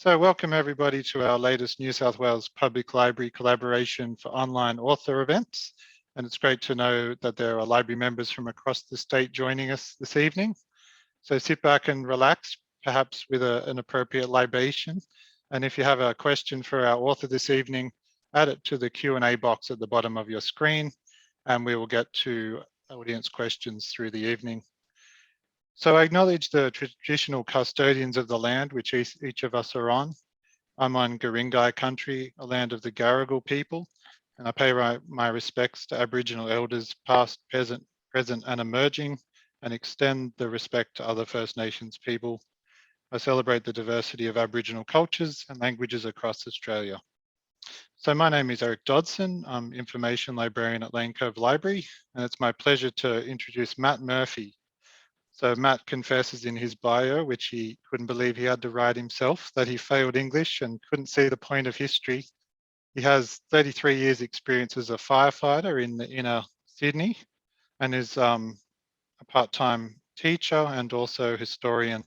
So welcome everybody to our latest New South Wales Public Library collaboration for online author events. And it's great to know that there are library members from across the state joining us this evening. So sit back and relax, perhaps with an appropriate libation. And if you have a question for our author this evening, add it to the Q&A box at the bottom of your screen, and we will get to audience questions through the evening. So I acknowledge the traditional custodians of the land which each of us are on. I'm on Guringai country, a land of the Garigal people, and I pay my respects to Aboriginal elders past, present and emerging, and extend the respect to other First Nations people. I celebrate the diversity of Aboriginal cultures and languages across Australia. So my name is Eric Dodson. I'm Information Librarian at Lane Cove Library, and it's my pleasure to introduce Matt Murphy. So Matt confesses in his bio, which he couldn't believe he had to write himself, that he failed English and couldn't see the point of history. He has 33 years experience as a firefighter in the inner Sydney and is a part-time teacher and also historian.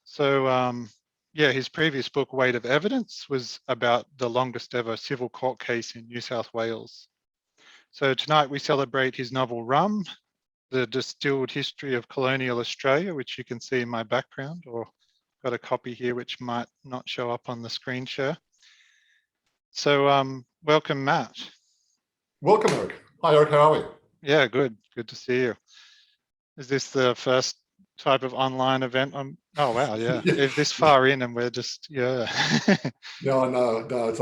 So his previous book, Weight of Evidence, was about the longest ever civil court case in New South Wales. So tonight we celebrate his novel Rum, the distilled history of colonial Australia, which you can see in my background, or got a copy here which might not show up on the screen share. So welcome, Matt. Welcome, Eric. Hi, Eric, how are we? Yeah, good to see you. Is this the first type of online event? Oh wow, yeah. If this far in and we're just, No, it's it's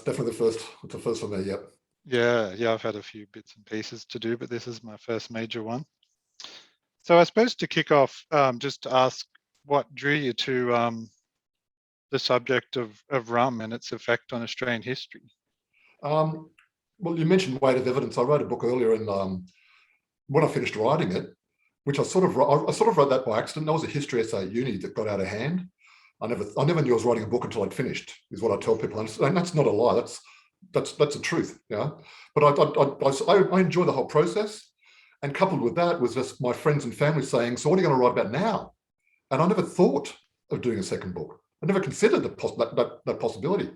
definitely it's the first for me, yep. Yeah, I've had a few bits and pieces to do, but this is my first major one. So I suppose to kick off, just to ask what drew you to the subject of rum and its effect on Australian history? Well, you mentioned Weight of Evidence. I wrote a book earlier, and when I finished writing it, which I sort of wrote that by accident. That was a history essay at uni that got out of hand. I never knew I was writing a book until I'd finished, is what I tell people. And that's not a lie. That's the truth, yeah. But I enjoy the whole process, and coupled with that was just my friends and family saying, "So what are you going to write about now?" And I never thought of doing a second book. I never considered that possibility.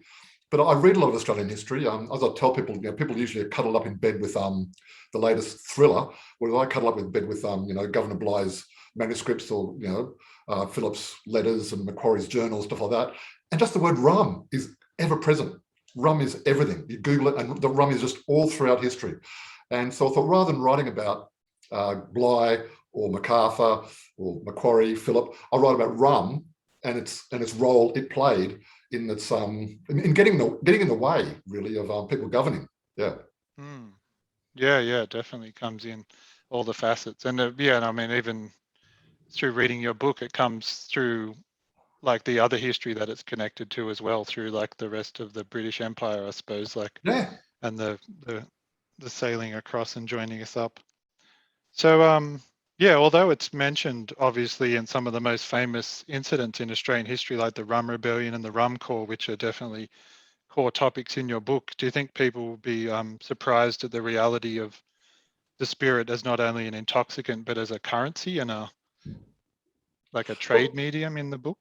But I read a lot of Australian history. As I tell people, people usually are cuddled up in bed with the latest thriller, whereas I cuddle up in bed with Governor Bligh's manuscripts, or Philip's letters and Macquarie's journals, stuff like that. And just the word rum is ever present. Rum is everything. You Google it, and the rum is just all throughout history. And so I thought, rather than writing about Bligh or MacArthur or Macquarie, Philip, I write about rum and its role it played in its in getting in the way, really, of people governing. Yeah. Yeah, definitely comes in all the facets, and and I mean, even through reading your book, it comes through like the other history that it's connected to as well, through like the rest of the British Empire, I suppose, and the sailing across and joining us up. So although it's mentioned obviously in some of the most famous incidents in Australian history, like the Rum Rebellion and the Rum Corps, which are definitely core topics in your book, do you think people will be surprised at the reality of the spirit as not only an intoxicant but as a currency and a trade medium in the book?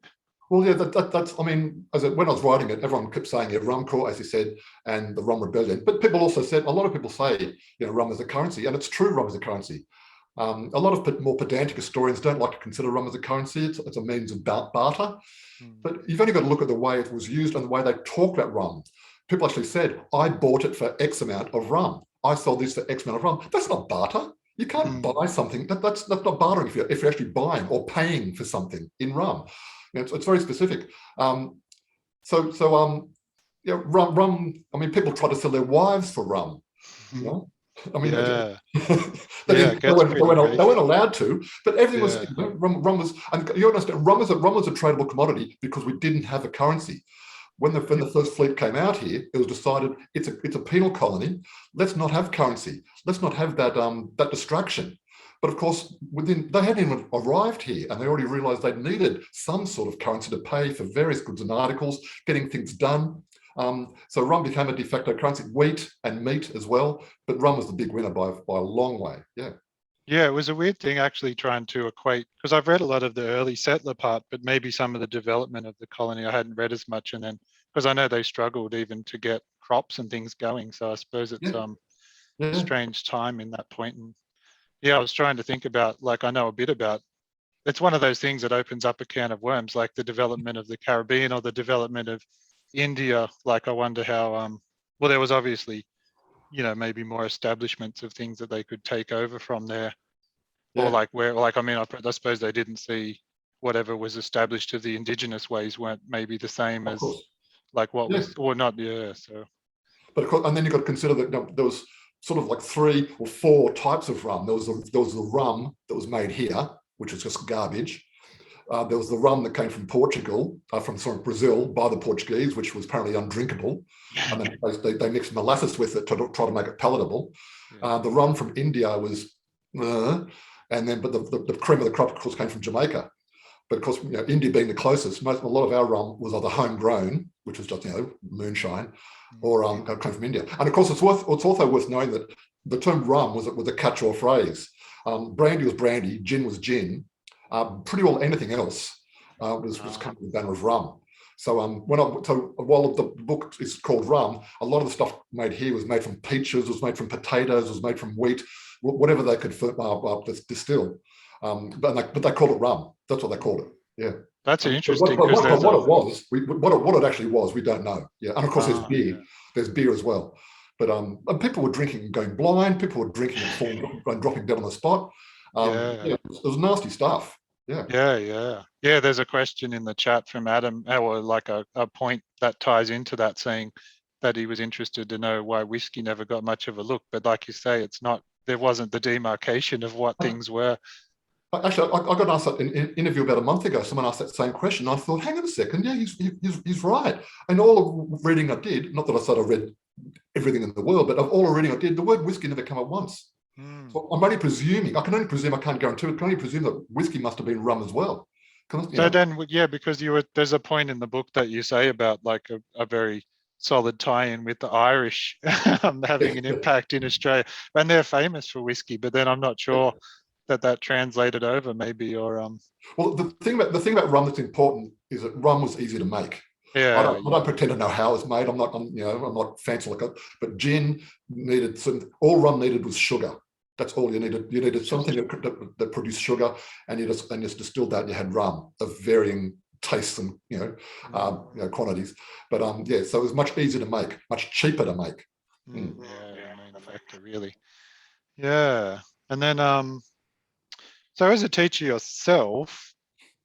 Well, yeah, that's, I mean, when I was writing it, everyone kept saying, Rum Corps, as you said, and the Rum Rebellion. But people also said, a lot of people say, rum as a currency, and it's true, rum as a currency. A lot of more pedantic historians don't like to consider rum as a currency. It's a means of barter. But you've only got to look at the way it was used and the way they talk about rum. People actually said, I bought it for X amount of rum. I sold this for X amount of rum. That's not barter. You can't buy something. That's not bartering if you're actually buying or paying for something in rum. It's very specific. Rum. I mean, people try to sell their wives for rum. I mean, they weren't allowed to, but everything was rum was, and you understand, rum was a tradable commodity because we didn't have a currency. When the first fleet came out here, it was decided it's a penal colony. Let's not have currency. Let's not have that distraction. But of course, they hadn't even arrived here, and they already realised they needed some sort of currency to pay for various goods and articles, getting things done. So rum became a de facto currency, wheat and meat as well. But rum was the big winner by a long way. Yeah. Yeah, it was a weird thing actually trying to equate, because I've read a lot of the early settler part, but maybe some of the development of the colony I hadn't read as much. And then, because I know they struggled even to get crops and things going. So I suppose it's Yeah, a yeah, strange time in that point. And yeah, I was trying to think about, like, I know a bit about, it's one of those things that opens up a can of worms, like the development of the Caribbean or the development of India. Like, I wonder how, well, there was obviously, maybe more establishments of things that they could take over from there, or yeah. like where, like, I mean, I suppose they didn't see whatever was established of the indigenous ways weren't maybe the same Of as course. like what Yeah. was, or not. Yeah. So, But of course, and then you've got to consider that there was sort of like 3 or 4 types of rum. There was the rum that was made here, which was just garbage. There was the rum that came from Portugal, from Brazil by the Portuguese, which was apparently undrinkable. And then they mixed molasses with it to try to make it palatable. yeah. The rum from India was, and then but the cream of the crop, of course, came from Jamaica. But of course, India being the closest, a lot of our rum was either homegrown, which was just moonshine, or came from India. And of course, it's also worth knowing that the term rum was a catch-all phrase. Brandy was brandy, gin was gin. Pretty well anything else was coming with the banner of rum. So while the book is called Rum, a lot of the stuff made here was made from peaches, was made from potatoes, was made from wheat, whatever they could distill. But they called it rum. That's what they called it. Yeah. That's But interesting what because there's it was, what it actually was, we don't know. Yeah, and of course there's beer. Yeah. There's beer as well. But and people were drinking and going blind. People were drinking and dropping dead on the spot. Yeah. It was nasty stuff. Yeah. Yeah. There's a question in the chat from Adam, or like a point that ties into that, saying that he was interested to know why whiskey never got much of a look. But like you say, there wasn't the demarcation of what things were. Actually, I got asked that in an interview about a month ago. Someone asked that same question. I thought, hang on a second. Yeah, he's right. And all the reading I did, not that I said I read everything in the world, but of all the reading I did, the word whiskey never came up once. So I'm only presuming, I can't guarantee it, I can only presume that whiskey must have been rum as well. Then, yeah, because there's a point in the book that you say about like a very solid tie-in with the Irish having an impact in Australia, and they're famous for whiskey. But then I'm not sure that translated over, maybe, or Well, the thing about rum that's important is that rum was easy to make. I don't pretend to know how it's made. I'm not fancy like it. But gin needed all rum needed was sugar. That's all you needed. You needed something that produced sugar, and you just distilled that. And you had rum of varying tastes and quantities. But so it was much easier to make, much cheaper to make. Manufacture, really. Yeah, and then so as a teacher yourself,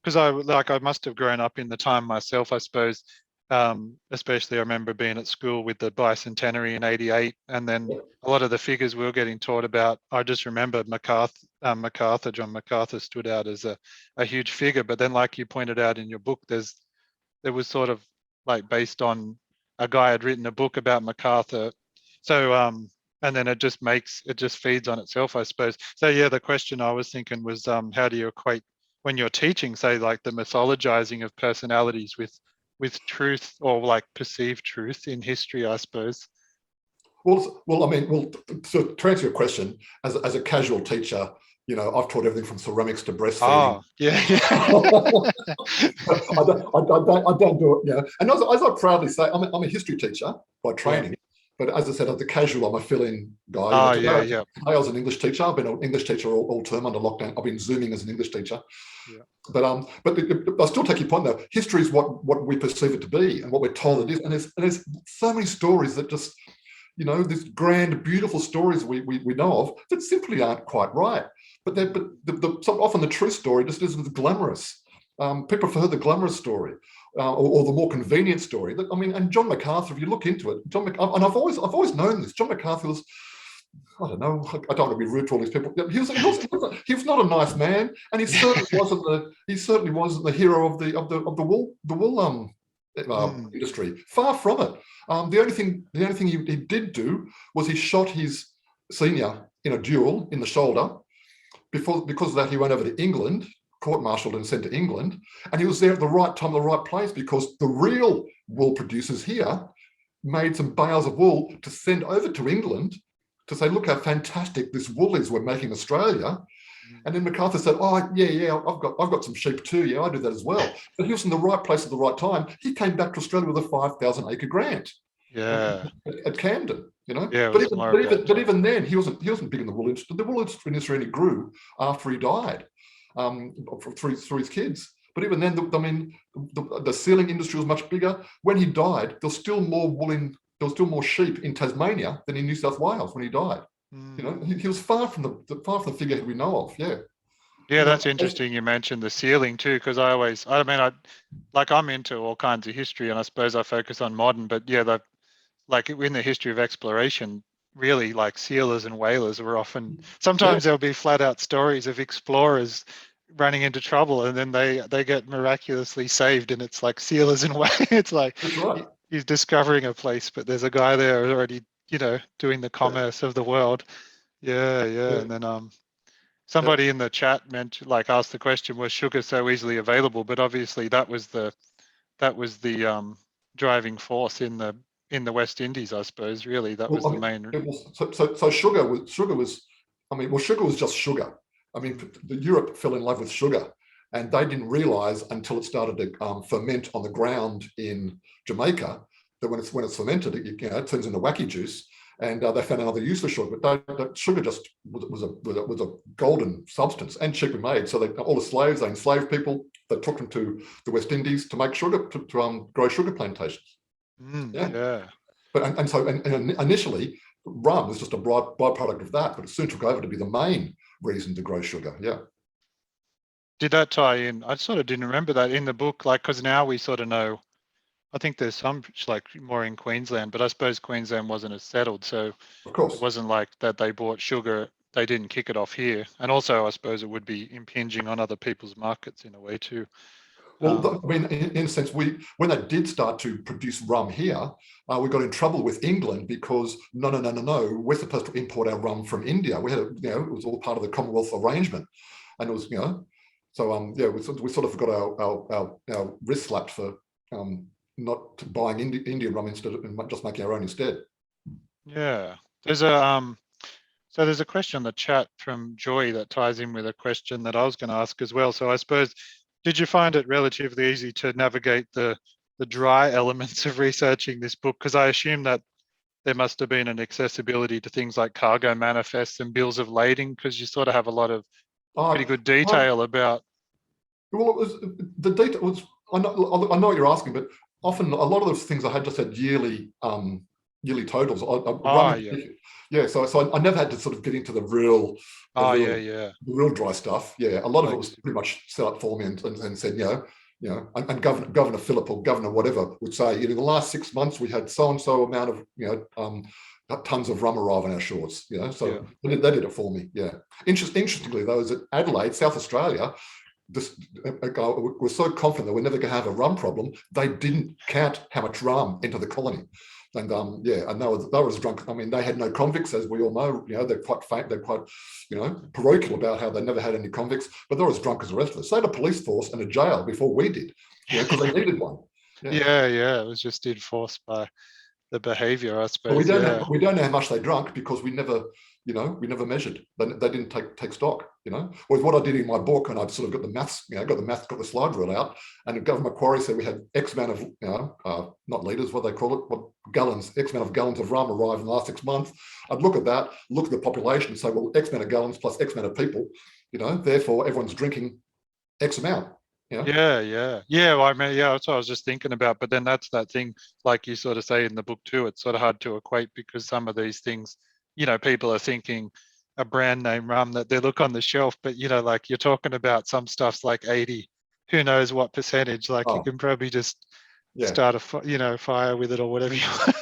because I must have grown up in the time myself, I suppose. Especially I remember being at school with the bicentenary in '88, and then a lot of the figures we were getting taught about. I just remember John MacArthur stood out as a huge figure. But then, like you pointed out in your book, there was sort of like based on a guy had written a book about MacArthur. So and then it just feeds on itself, I suppose. So yeah, the question I was thinking was how do you equate when you're teaching, say, like the mythologizing of personalities with truth, or like perceived truth in history, I suppose. Well, to answer your question, as a casual teacher, I've taught everything from ceramics to breastfeeding. Oh, yeah. I don't do it. And as I proudly say, I'm a history teacher by training. Yeah. But as I said, as a casual, I'm a fill-in guy. Today I was an English teacher. I've been an English teacher all term under lockdown. I've been Zooming as an English teacher. Yeah. But I still take your point though. History is what we perceive it to be and what we're told it is. And there's so many stories that just, these grand, beautiful stories we know of that simply aren't quite right. But so often the true story just isn't glamorous. People prefer the glamorous story or the more convenient story. And John MacArthur, if you look into it, and I've always known this. John MacArthur was, I don't know, I don't want to be rude to all these people. He was not a nice man, and he certainly wasn't the hero of the wool industry. Far from it. The only thing he did do was he shot his senior in a duel in the shoulder. Because of that, he went over to England, court-martialed and sent to England, and he was there at the right time, the right place, because the real wool producers here made some bales of wool to send over to England to say, look how fantastic this wool is we're making in Australia. And then MacArthur said, "Oh, yeah, I've got some sheep too. Yeah, I do that as well." But he was in the right place at the right time. He came back to Australia with a 5,000-acre grant Yeah. at Camden. Yeah, it But was even more but about even but even then, he wasn't big in the wool industry. The wool industry only grew after he died, through his kids. But even then, the sealing industry was much bigger. When he died, there was still more sheep in Tasmania than in New South Wales when he died. He was far from the figurehead we know of. Yeah. Yeah, that's interesting. You mentioned the sealing too, because I'm into all kinds of history, and I suppose I focus on modern. But yeah, like in the history of exploration, really, like sealers and whalers were often. Sometimes there'll be flat out stories of explorers running into trouble, and then they get miraculously saved, and it's like sealers and whalers. It's like That's right. he's discovering a place, but there's a guy there already, doing the commerce of the world. Yeah, and then somebody in the chat asked the question, was sugar so easily available? But obviously that was the driving force in the West Indies, I suppose. Really, that was the main. So sugar was. Sugar was just sugar. Europe fell in love with sugar, and they didn't realize until it started to ferment on the ground in Jamaica that when it's fermented, it turns into wacky juice. And they found another use for sugar, but sugar just was a golden substance and cheaply made. So all the slaves, they enslaved people, they took them to the West Indies to make sugar, to grow sugar plantations. But initially, rum was just a byproduct of that, but it soon took over to be the main reason to grow sugar. Yeah. Did that tie in? I sort of didn't remember that in the book, because now we sort of know. I think there's some more in Queensland, but I suppose Queensland wasn't as settled, so of course it wasn't like that. They bought sugar, they didn't kick it off here, and also I suppose it would be impinging on other people's markets in a way too. Well, in a sense, when they did start to produce rum here, we got in trouble with England because no, we're supposed to import our rum from India. We had, it was all part of the Commonwealth arrangement, and it was, so we sort of got our wrist slapped for not buying Indian rum instead of just making our own instead. Yeah, there's a question in the chat from Joy that ties in with a question that I was going to ask as well. So I suppose, did you find it relatively easy to navigate the dry elements of researching this book? Because I assume that there must have been an accessibility to things like cargo manifests and bills of lading, because you sort of have a lot of pretty good detail about. Well, it was the detail was. I know what you're asking, but often a lot of those things I had just had yearly totals. So I never had to sort of get into the real dry stuff. Yeah, a lot of it was pretty much set up for me and said, and Governor Phillip or Governor whatever would say, in the last 6 months we had so and so amount of tons of rum arrive on our shores. They did it for me. Yeah. Interestingly, though, is at Adelaide, South Australia, we're so confident that we're never going to have a rum problem, they didn't count how much rum into the colony. And and they were as drunk. They had no convicts, as we all know. They're quite parochial about how they never had any convicts, but they're as drunk as the rest of us. They had a police force and a jail before we did, because they needed one. It was just enforced by the behaviour, I suppose. But we don't know how much they drunk because we never measured. They didn't take stock. Whereas what I did in my book, and I've sort of got the maths, got the slide rule out, and Governor Macquarie said we had X amount of, not litres, what they call it, gallons, X amount of gallons of rum arrived in the last 6 months. I'd look at that, look at the population, and say, well, X amount of gallons plus X amount of people, therefore everyone's drinking X amount. Well, that's what I was just thinking about. But then that's that thing, like you sort of say in the book too, it's sort of hard to equate, because some of these things, people are thinking a brand name rum that they look on the shelf, but like you're talking about some stuff's like 80, who knows what percentage, you can probably just start a fire with it or whatever you want.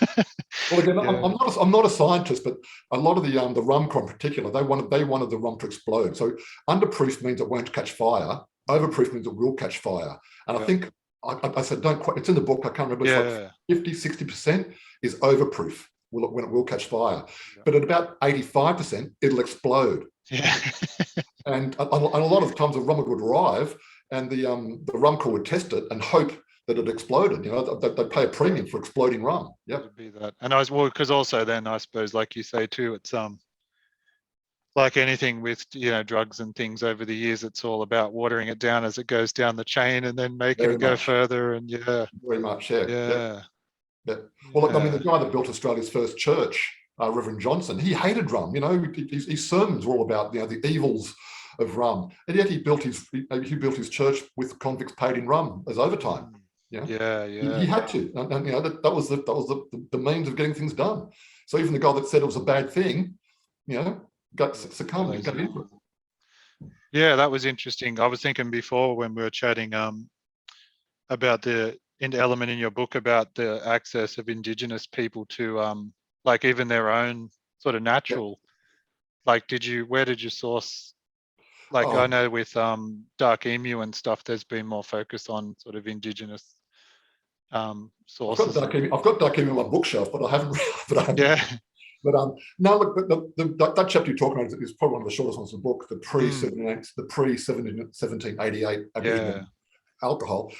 Well, again, I'm not a scientist, but a lot of the rum crop in particular, they wanted the rum to explode. So underproof means it won't catch fire. Overproof means it will catch fire. And I think I said, don't quite, it's in the book, I can't remember, it's like 50-60% is overproof when it will catch fire. But at about 85%, it'll explode. And a lot of times the rum would arrive, and the rum corps would test it and hope that it exploded. They'd pay a premium for exploding rum. Yeah, be that. And because also then I suppose, like you say too, it's like anything with, drugs and things over the years, it's all about watering it down as it goes down the chain and then making Very it go much, further. And very much, yeah. yeah, Yeah. Well, look, I mean, the yeah. guy that built Australia's first church, Reverend Johnson, he hated rum. His sermons were all about the evils of rum, and yet he built his church with convicts paid in rum as overtime. Mm. Yeah, Yeah, he had to, and that was the means of getting things done. So even the guy that said it was a bad thing, got succumbed and got into it. Yeah, that was interesting. I was thinking before when we were chatting about the element in your book about the access of Indigenous people to like even their own sort of natural. Like, where did you source? Like, I Oh, know with Dark Emu and stuff, there's been more focus on sort of Indigenous sources. I've got Dark Emu on my bookshelf, but I haven't. But I haven't. Yeah. But no, look, that chapter you're talking about is probably one of the shortest ones in the book. The pre the pre 1788 Aboriginal Yeah. alcohol.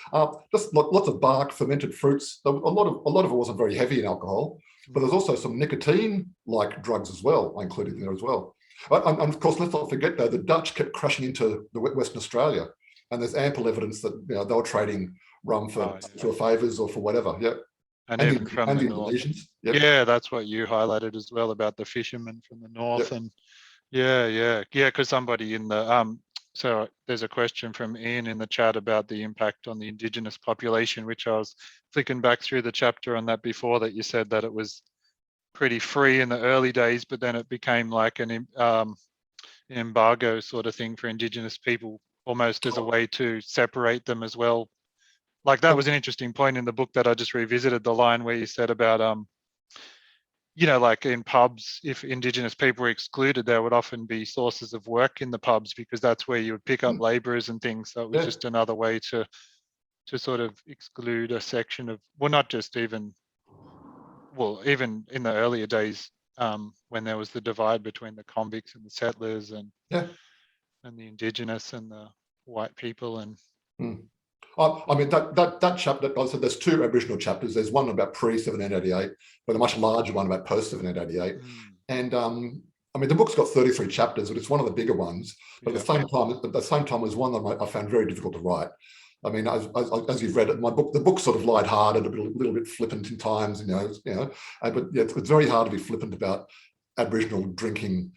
Just lots of bark, fermented fruits. A lot of it wasn't very heavy in alcohol, but there's also some nicotine-like drugs as well. I included in there as well. And of course, let's not forget though, the Dutch kept crashing into Western Australia, and there's ample evidence that they were trading rum for favours or for whatever. Yeah. And even from the the north. Indonesians. Yep. Yeah, that's what you highlighted as well about the fishermen from the north. Yep. And yeah, because somebody in the so there's a question from Ian in the chat about the impact on the Indigenous population, which I was flicking back through the chapter on that before, that you said that it was pretty free in the early days, but then it became like an embargo sort of thing for Indigenous people, almost as a way to separate them as well. Like that was an interesting point in the book that I just revisited, the line where you said about like in pubs, if Indigenous people were excluded, there would often be sources of work in the pubs because that's where you would pick up labourers and things. So it was just another way to sort of exclude a section of, well, not just even in the earlier days when there was the divide between the convicts and the settlers and the Indigenous and the white people and. I mean, that chapter, I said there's two Aboriginal chapters. There's one about pre-1788, but a much larger one about post-1788. And I mean, the book's got 33 chapters, but it's one of the bigger ones. But at the same time, was one that I found very difficult to write. I mean, as you've read it, the book's sort of lighthearted, a little bit flippant in times, but it's very hard to be flippant about Aboriginal drinking.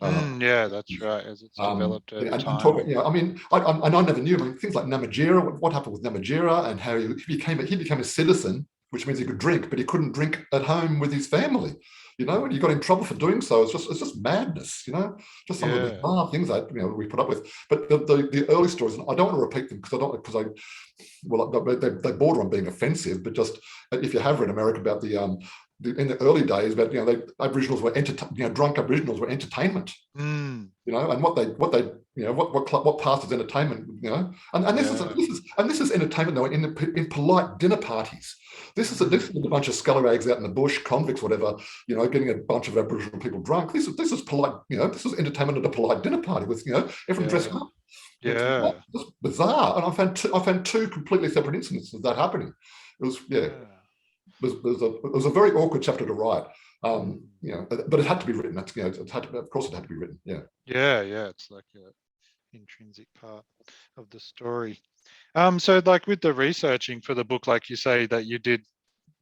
Yeah, that's right. As it's developed over time. I mean, I never knew. I mean, things like Namatjira. What happened with Namatjira and how he became a citizen, which means he could drink, but he couldn't drink at home with his family. And he got in trouble for doing so. It's just madness. Just some of the bizarre things that we put up with. But the early stories, I don't want to repeat them they border on being offensive. But just if you have read America about in the early days, but Aboriginals were drunk Aboriginals were entertainment. And what passed as entertainment, and this is entertainment though in polite dinner parties. This is a bunch of scallywags out in the bush, convicts, whatever, getting a bunch of Aboriginal people drunk. This is polite, this is entertainment at a polite dinner party with everyone dressed up. Yeah, it's bizarre. And I found two completely separate incidents of that happening. It was It was a very awkward chapter to write, but it had to be written. Of course, it had to be written. Yeah. It's like an intrinsic part of the story. So, like with the researching for the book, like you say that you did,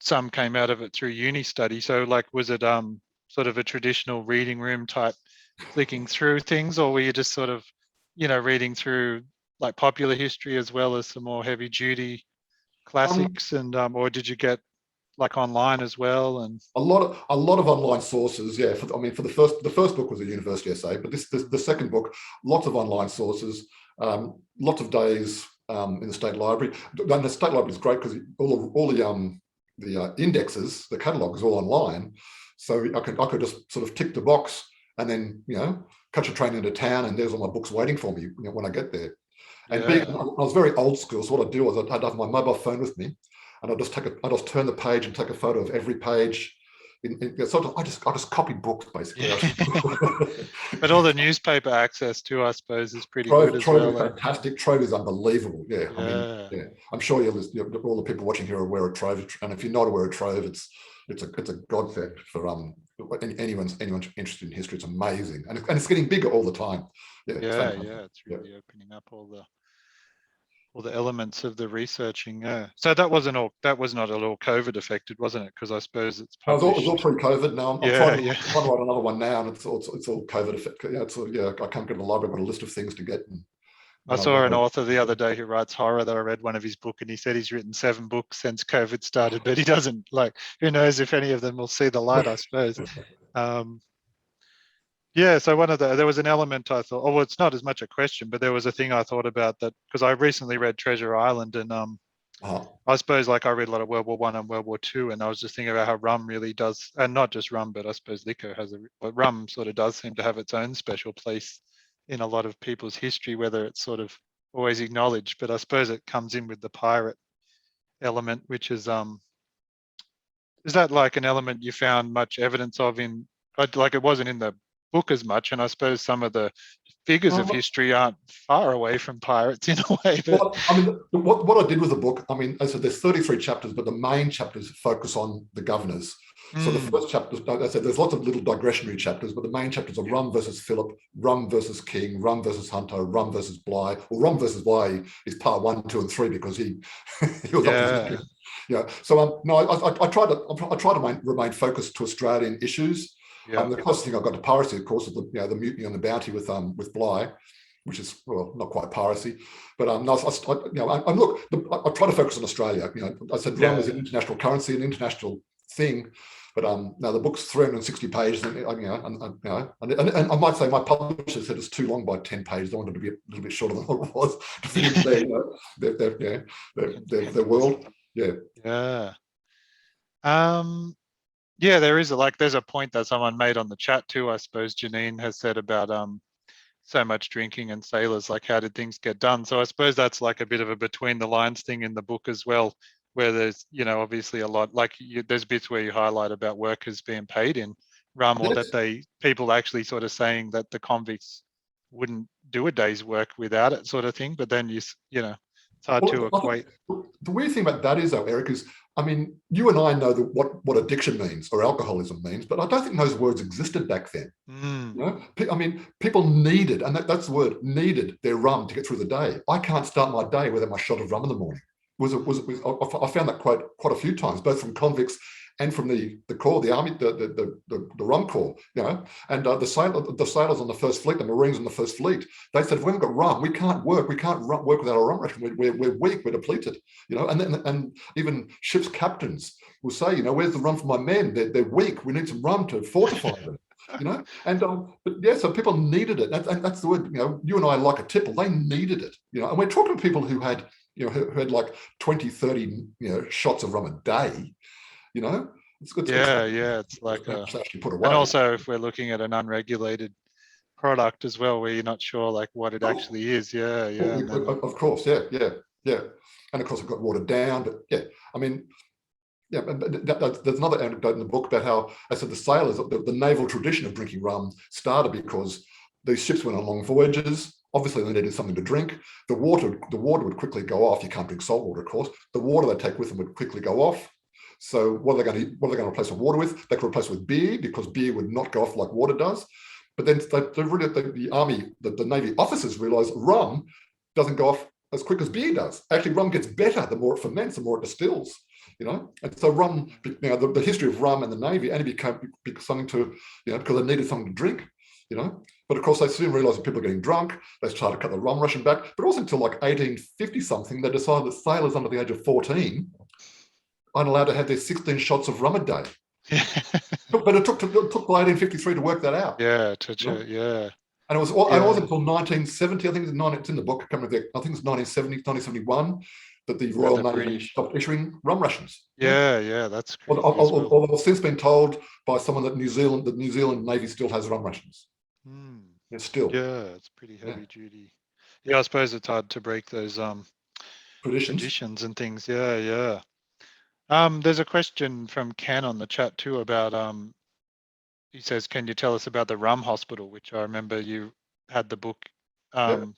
some came out of it through uni study. So, like, was it sort of a traditional reading room type, flicking through things, or were you just sort of, reading through like popular history as well as some more heavy duty classics, and or did you get like online as well? And a lot of online sources. Yeah, for the first book was a university essay, but the second book, lots of online sources, lots of days in the state library. And the state library is great because all the indexes, the catalogue is all online, so I could just sort of tick the box and then catch a train into town, and there's all my books waiting for me when I get there. And I was very old school, so what I'd do was I'd have my mobile phone with me, and I'd just turn the page and take a photo of every page, sort of, I just copied books basically. But all the newspaper access too, I suppose, is pretty good as Trove well. is fantastic. Trove is unbelievable. Yeah, I mean, Yeah. yeah, I'm sure all the people watching here are aware of Trove, and if you're not aware of Trove, it's a godsend for anyone's interested in history. It's amazing, and it's getting bigger all the time. Yeah, Yeah, it's really opening up all the elements of the researching. Yeah. So that was not at all COVID affected, wasn't it? Because I suppose it's No, published. it's all pre-COVID. Now I'm Yeah, trying to write another one now, and it's all COVID affected. Yeah, I can't get to the library. I've got a list of things to get. I saw an author the other day who writes horror that I read one of his books, and he said he's written 7 books since COVID started, but he doesn't, like, who knows if any of them will see the light, I suppose. Yeah, so there was an element I thought, well, it's not as much a question, but there was a thing I thought about that, because I recently read Treasure Island, and I suppose, like, I read a lot of World War I and World War II, and I was just thinking about how rum really does, and not just rum, but I suppose liquor but rum sort of does seem to have its own special place in a lot of people's history, whether it's sort of always acknowledged, but I suppose it comes in with the pirate element, which is that like an element you found much evidence of in, like, it wasn't in the book as much, and I suppose some of the figures of history aren't far away from pirates in a way. But well, I mean, what I did with the book, I mean, I said there's 33 chapters, but the main chapters focus on the governors. So the first chapters, I said there's lots of little digressionary chapters, but the main chapters are Rum versus Philip, Rum versus King, Rum versus Hunter, Rum versus Bligh. Well, Rum versus Bligh is part 1, 2, and 3 because he was up to So no, I try to remain focused to Australian issues. The closest thing I got to piracy, of course, is the mutiny on the Bounty with Bligh, which is, well, not quite piracy, but no, look, I try to focus on Australia. I said rum is an international currency, an international thing, but now the book's 360 pages, and I might say my publisher said it's too long by 10 pages. I wanted to be a little bit shorter than what it was to finish their world. Yeah, there's a point that someone made on the chat too. I suppose Janine has said about so much drinking and sailors, like, how did things get done? So I suppose that's like a bit of a between the lines thing in the book as well, where there's, obviously a lot, like, there's bits where you highlight about workers being paid in rum, or that people actually sort of saying that the convicts wouldn't do a day's work without it, sort of thing. But then it's hard to equate. The weird thing about that is, though, Eric, is, I mean, you and I know what addiction means or alcoholism means, but I don't think those words existed back then. I mean, people needed, and that's the word, needed their rum to get through the day. I can't start my day without my shot of rum in the morning. I found that quite a few times, both from convicts and from the corps, the army, the rum corps, and the sailors on the first fleet, the Marines on the first fleet. They said, if we haven't got rum, we can't work. We can't work without our rum ration. We're weak. We're depleted. And even ships' captains will say, where's the rum for my men? They're weak. We need some rum to fortify them. So people needed it, and that's the word. You and I, like a tipple, they needed it. And we're talking to people who had who had like 20, 30 shots of rum a day. It's like actually put away. And also, if we're looking at an unregulated product as well, where you're not sure like what it actually is. Of course, yeah. And of course, it got watered down, but I mean, there's another anecdote in the book about how, I said, the sailors, the naval tradition of drinking rum started because these ships went on long voyages. Obviously, they needed something to drink. The water would quickly go off. You can't drink salt water, of course. The water they take with them would quickly go off. So what are they going to replace the water with? They could replace it with beer, because beer would not go off like water does. But then the army, the Navy officers realized rum doesn't go off as quick as beer does. Actually, rum gets better the more it ferments, the more it distills. And so rum, the history of rum and the Navy only became something to, because they needed something to drink. But of course, they soon realized that people are getting drunk. They started to cut the rum ration back. But also until like 1850 something, they decided that sailors under the age of 14 aren't allowed to have their 16 shots of rum a day. But it took till 1853 to work that out. And it was until 1970, I think it's in the book, I think it's 1970, 1971, that the Royal Navy stopped issuing rum rations. That's crazy. Although I've since been told by someone that New Zealand Navy still has rum rations. It's still. It's pretty heavy duty. I suppose it's hard to break those traditions and things. There's a question from Ken on the chat too about he says, can you tell us about the Rum Hospital, which I remember you had the book. Yep.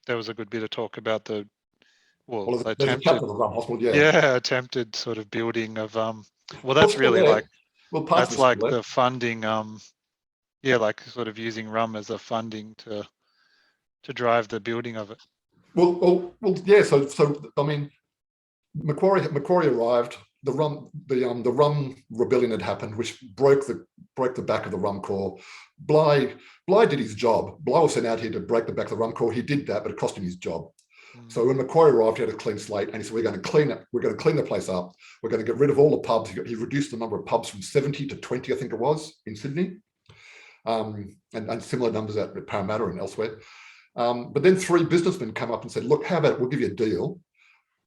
There was a good bit of talk about the Well, there's a attempted, chapter of the Rum Hospital, yeah. yeah, attempted sort of building of well, Well, that's still really there. like Well, parts of that's it's still like there. the funding, yeah, like sort of using rum as a funding to drive the building of it. Well, yeah. So I mean, Macquarie arrived. The rum rebellion had happened, which broke the back of the rum corps. Bligh did his job. Bligh was sent out here to break the back of the rum corps. He did that, but it cost him his job. So when Macquarie arrived, he had a clean slate, and he said, "We're going to clean it. We're going to clean the place up. We're going to get rid of all the pubs." He reduced the number of pubs from 70 to 20, I think it was, in Sydney, and similar numbers at Parramatta and elsewhere. But then 3 businessmen come up and said, "Look, how about it? We'll give you a deal.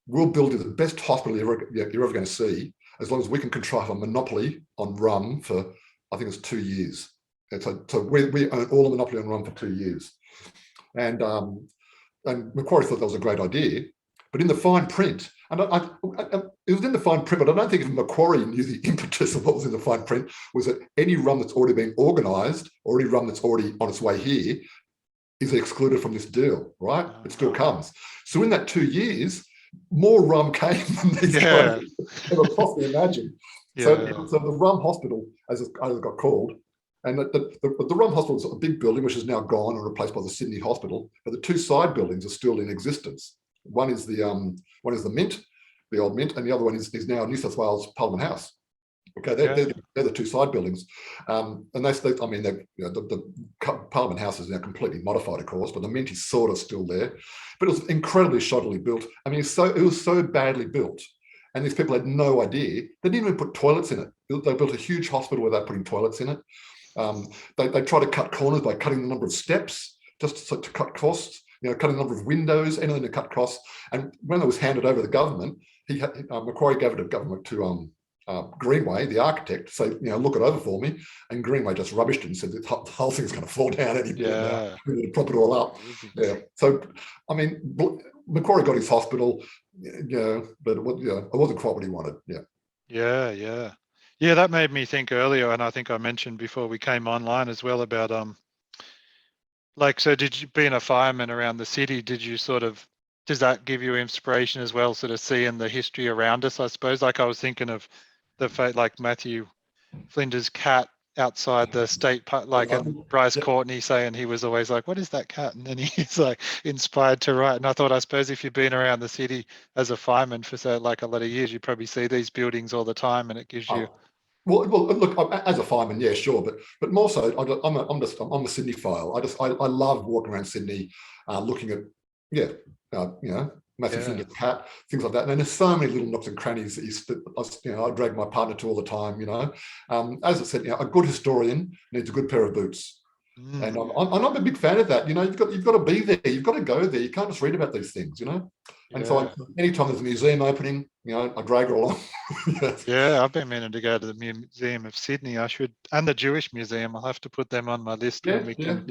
We'll build you the best hospital you're ever going to see, as long as we can contrive a monopoly on rum for, I think it's 2 years." And so we own all the monopoly on rum for 2 years. And Macquarie thought that was a great idea. But in the fine print, and it was in the fine print, but I don't think even Macquarie knew the impetus of what was in the fine print, was that any rum that's already been organised, or any rum that's already on its way here, is excluded from this deal, right? It still comes. So in that 2 years, more rum came than these guys ever possibly imagined. Yeah. So the Rum Hospital, as it got called, and the Rum Hospital is a big building which is now gone and replaced by the Sydney Hospital, but the 2 side buildings are still in existence. One is the Mint, the old Mint, and the other one is now New South Wales Parliament House. Okay, they're the 2 side buildings, and I mean, the Parliament House is now completely modified, of course, but the Mint is sort of still there. But it was incredibly shoddily built. I mean, it was so badly built, and these people had no idea. They didn't even put toilets in it. They built a huge hospital without putting toilets in it. They try to cut corners by cutting the number of steps, just to cut costs. Cutting the number of windows, anything to cut costs. And when it was handed over to the government, Macquarie gave it to government to Greenway, the architect, to say, look it over for me. And Greenway just rubbished it and said the whole thing's going to fall down any minute now. We need to prop it all up. Yeah. So, I mean, Macquarie got his hospital, but it wasn't quite what he wanted. Yeah. Yeah, that made me think earlier, and I think I mentioned before we came online as well about so did you, being a fireman around the city, does that give you inspiration as well, sort of seeing the history around us, I suppose? Like I was thinking of the fact, like Matthew Flinder's cat outside the state park, and Bryce Courtney saying he was always like, what is that cat? And then he's like inspired to write. And I thought, I suppose if you've been around the city as a fireman for a lot of years, you probably see these buildings all the time, and it gives you... Well, look, as a fireman, yeah, sure, but more so, I'm a Sydney file. I love walking around Sydney, looking at Matthew Flinder's cat, things like that. And there's so many little nooks and crannies that I drag my partner to all the time. As I said, a good historian needs a good pair of boots. And I'm a big fan of that. You've got to be there. You've got to go there. You can't just read about these things. And so anytime there's a museum opening, I drag her along. Yeah, I've been meaning to go to the Museum of Sydney. I should, and the Jewish Museum. I'll have to put them on my list when we can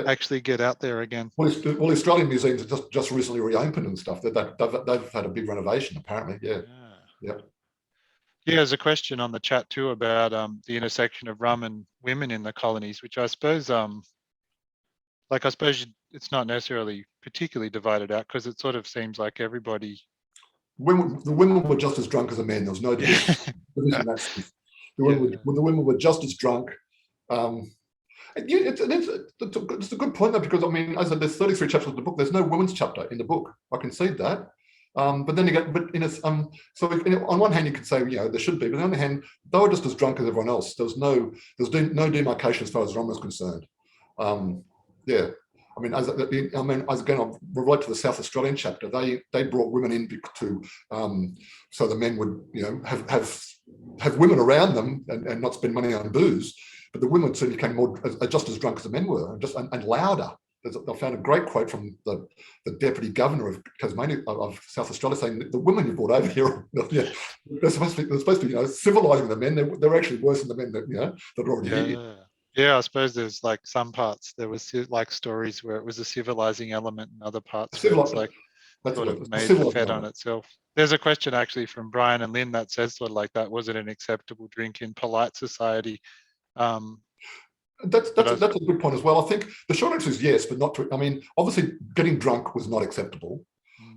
actually get out there again. Well, Australian museums have just recently reopened and stuff. They've had a big renovation, apparently. Yeah. There's a question on the chat too about the intersection of rum and women in the colonies, which I suppose it's not necessarily particularly divided out, because it sort of seems like everybody... The women were just as drunk as the men. There was no division. The women were just as drunk. It's a good point though, because I mean, as I said, there's 33 chapters of the book. There's no women's chapter in the book. I concede that. But then again, on one hand you could say, there should be, but on the other hand, they were just as drunk as everyone else. There was no demarcation as far as rum was concerned. I mean, again, I'll relate to the South Australian chapter. They brought women in so the men would, have women around them and not spend money on booze. But the women certainly became just as drunk as the men were, and louder. I found a great quote from the Deputy Governor of Tasmania, of South Australia, saying that the women you brought over here, they're supposed to be civilising the men. They're actually worse than the men that are already here. Yeah, I suppose there's like some parts there was like stories where it was a civilizing element, and other parts where it's like That's sort what of it's made civilized fed on moment. itself. There's a question actually from Brian and Lynn that says sort of like that, was it an acceptable drink in polite society? Um, That's but that's a, that's a good point as well. I think the short answer is yes, but not to. I mean, obviously, getting drunk was not acceptable.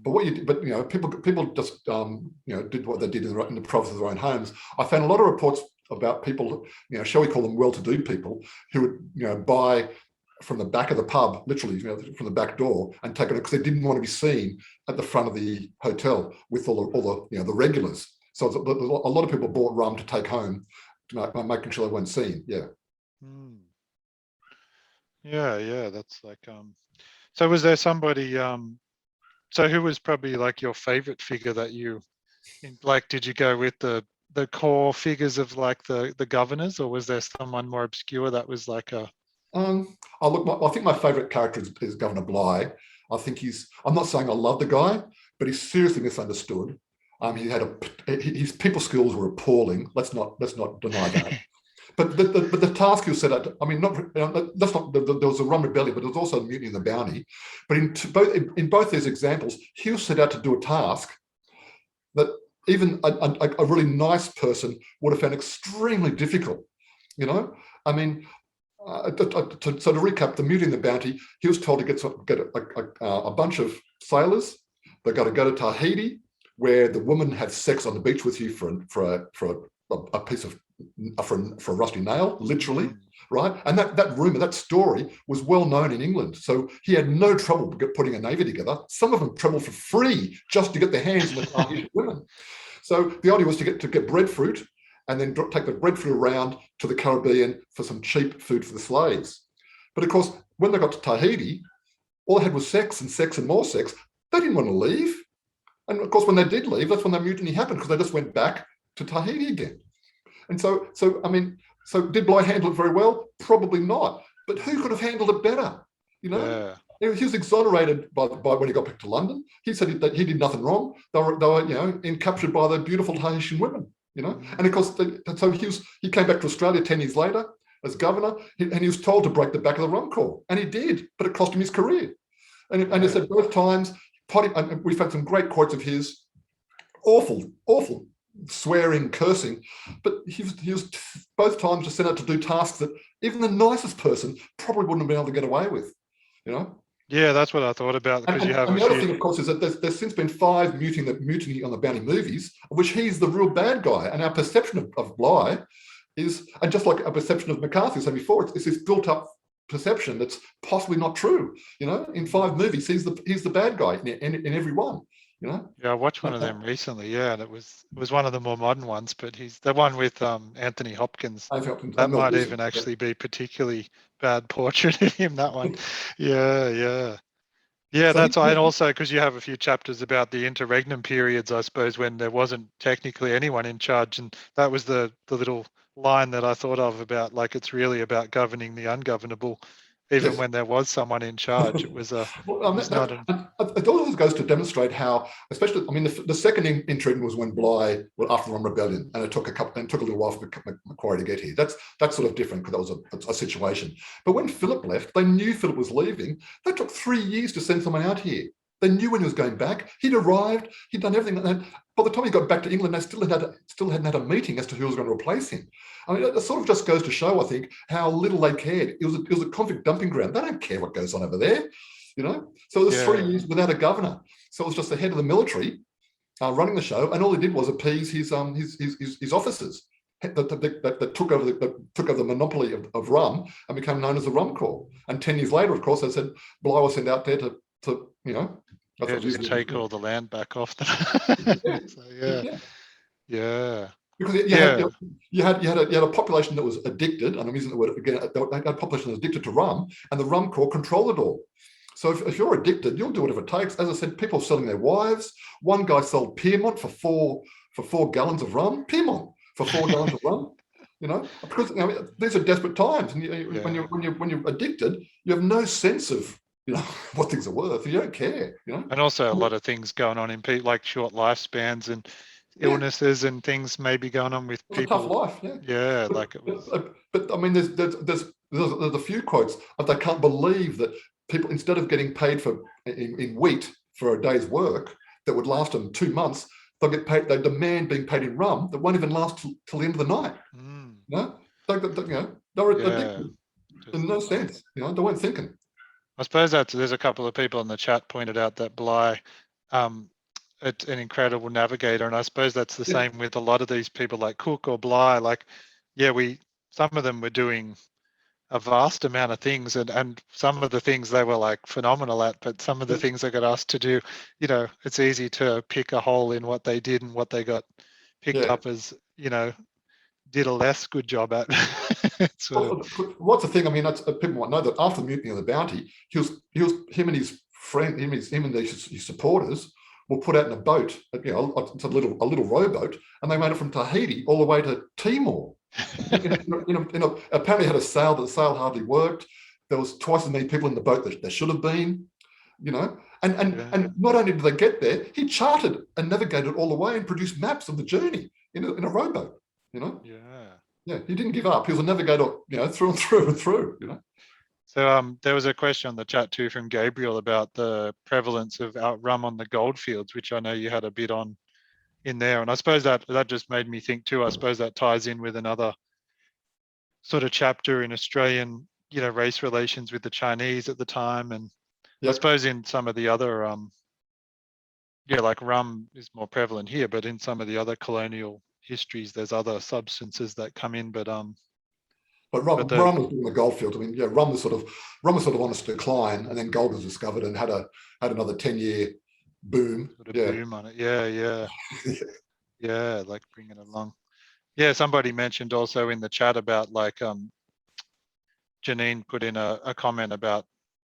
But people just did what they did in the privacy of their own homes. I found a lot of reports about people, shall we call them well-to-do people, who would buy from the back of the pub, literally, from the back door, and take it because they didn't want to be seen at the front of the hotel with all the the regulars. So a lot of people bought rum to take home, making sure they weren't seen. Yeah. Yeah, that's like so was there somebody so who was probably like your favorite figure that you like, did you go with the core figures of like the governors, or was there someone more obscure that was like a I think my favorite character is Governor Bligh. I think I'm not saying I love the guy, but he's seriously misunderstood. His people skills were appalling. Let's not deny that. But the task he was set out, I mean, that's not, there was a rum rebellion, but there was also a mutiny in the Bounty. But in both these examples, he was set out to do a task that even a really nice person would have found extremely difficult. I mean, so to recap, the mutiny in the Bounty, he was told to get a bunch of sailors. They got to go to Tahiti, where the woman had sex on the beach with you for a piece of for a rusty nail, literally, right? And that rumor, that story was well known in England. So he had no trouble putting a navy together. Some of them traveled for free just to get their hands on the Tahitian women. So the idea was to get breadfruit and then take the breadfruit around to the Caribbean for some cheap food for the slaves. But of course, when they got to Tahiti, all they had was sex and more sex. They didn't want to leave. And of course, when they did leave, that's when the mutiny happened, because they just went back to Tahiti again. And so did Bligh handle it very well? Probably not. But who could have handled it better? Yeah. He was exonerated by when he got back to London. He said that he did nothing wrong. They were captured by the beautiful Tahitian women. And of course, so he came back to Australia 10 years later as governor, and he was told to break the back of the rum corps, and he did, but it cost him his career. And he said both times, and we've had some great quotes of his, awful swearing, cursing, but he was both times just sent out to do tasks that even the nicest person probably wouldn't have been able to get away with. Yeah, that's what I thought about, because you have and the other thing, of course, is that there's since been 5 mutiny on the Bounty movies, of which he's the real bad guy. And our perception of Bligh is, and just like our perception of McCarthy said before, it's this built-up perception that's possibly not true. In 5 movies, he's the bad guy in every one. Yeah, I watched one of them recently. Yeah, and it was one of the more modern ones, but he's the one with Anthony Hopkins. That might even actually be particularly bad portrait of him. That one. Yeah. So that's and also because you have a few chapters about the interregnum periods, I suppose, when there wasn't technically anyone in charge, and that was the little line that I thought of about, like, it's really about governing the ungovernable. Even when there was someone in charge, it was it also goes to demonstrate how, especially, I mean, the second interregnum was when Bligh, after the Rum Rebellion, and it took a little while for Macquarie to get here. That's sort of different, because that was a situation. But when Philip left, they knew Philip was leaving. They took 3 years to send someone out here. They knew when he was going back. He'd arrived. He'd done everything. And by the time he got back to England, they still hadn't had a meeting as to who was going to replace him. I mean, it sort of just goes to show, I think, how little they cared. It was a convict dumping ground. They don't care what goes on over there, So it was 3 years without a governor. So it was just the head of the military running the show, and all he did was appease his officers that took over the monopoly of rum and became known as the Rum Corps. And 10 years later, of course, they said Bligh was sent out there to just take all the land back off them. Yeah. Because you had a population that was addicted, and I'm using the word again, a population that was addicted to rum, and the Rum Corps controlled it all. So if you're addicted, you'll do whatever it takes. As I said, people selling their wives. One guy sold Piermont for 4 gallons of rum. Piermont for 4 gallons of rum. Because these are desperate times, and when you're addicted, you have no sense of what things are worth. You don't care. And also a lot of things going on in people, like short lifespans and illnesses and things maybe going on with people. A tough life, yeah. But I mean, there's a few quotes of they can't believe that people, instead of getting paid in wheat for a day's work that would last them 2 months, they'll get paid. They demand being paid in rum that won't even last till the end of the night. You know, they're addicted. In no sense. You know, they weren't thinking. I suppose there's a couple of people in the chat pointed out that Bligh, it's an incredible navigator, and I suppose that's the same with a lot of these people like Cook or Bligh. Like, yeah, some of them were doing a vast amount of things, and some of the things they were like phenomenal at, but some of the things they got asked to do, you know, it's easy to pick a hole in what they did and what they got picked up as, you know, did a less good job at. What's the thing? I mean, people might know that after the mutiny of the Bounty, him and his friend, him and his supporters were put out in a boat, you know, it's a little rowboat, and they made it from Tahiti all the way to Timor. Apparently had a sail, but the sail hardly worked. There was twice as many people in the boat that there should have been, you know. And not only did they get there, he charted and navigated all the way and produced maps of the journey in a rowboat, you know. Yeah, he didn't give up. He was a navigator, you know, through and through and through, you know. So there was a question on the chat too from Gabriel about the prevalence of rum on the Goldfields, which I know you had a bit on in there, and I suppose that just made me think too. I suppose that ties in with another sort of chapter in Australian, you know, race relations with the Chinese at the time, and I suppose in some of the other like rum is more prevalent here, but in some of the other colonial histories, there's other substances that come in, but rum was in the Goldfields. I mean, yeah, rum was sort of on its decline, and then gold was discovered and had another 10-year boom. Boom on it. Yeah, like bringing it along. Yeah, somebody mentioned also in the chat about like Janine put in a comment about,